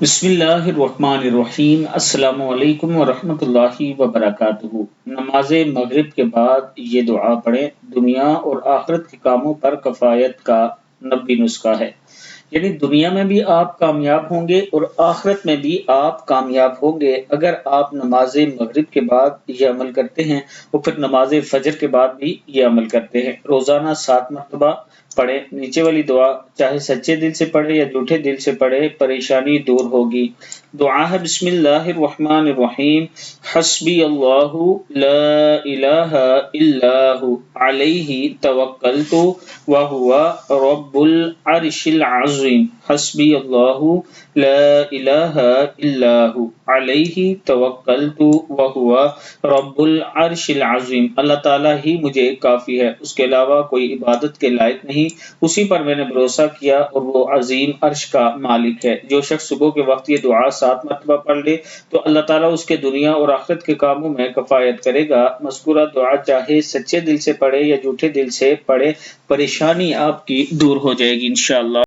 بسم اللہ الرحمن الرحیم، السلام علیکم ورحمۃ اللہ وبرکاتہ۔ نماز مغرب کے بعد یہ دعا پڑھیں، دنیا اور آخرت کے کاموں پر کفایت کا 90 نسخہ ہے۔ یعنی دنیا میں بھی آپ کامیاب ہوں گے اور آخرت میں بھی آپ کامیاب ہوں گے اگر آپ نماز مغرب کے بعد یہ عمل کرتے ہیں اور پھر نماز فجر کے بعد بھی یہ عمل کرتے ہیں۔ روزانہ 7 مرتبہ پڑھیں۔ نیچے والی دعا چاہے سچے دل سے پڑھے یا جھوٹے دل سے پڑھے، پریشانی دور ہوگی۔ دعا ہے بسم اللہ الرحمن الرحیم، حسبی اللہ لا الہ الا ہو علیہ توکلت وہو رب العرش العظیم۔ حسبی اللہ لا الہ الا ہو علیہ توکلت وہو رب العرش العظیم۔ اللہ تعالیٰ ہی مجھے کافی ہے، اس کے علاوہ کوئی عبادت کے لائق نہیں، اسی پر میں نے بھروسہ کیا اور وہ عظیم عرش کا مالک ہے۔ جو شخص صبح کے وقت یہ دعا 7 مرتبہ پڑھ لے تو اللہ تعالیٰ اس کے دنیا اور آخرت کے کاموں میں کفایت کرے گا۔ مذکورہ دعا چاہے سچے دل سے پڑھے یا جھوٹے دل سے پڑھے، پریشانی آپ کی دور ہو جائے گی انشاءاللہ۔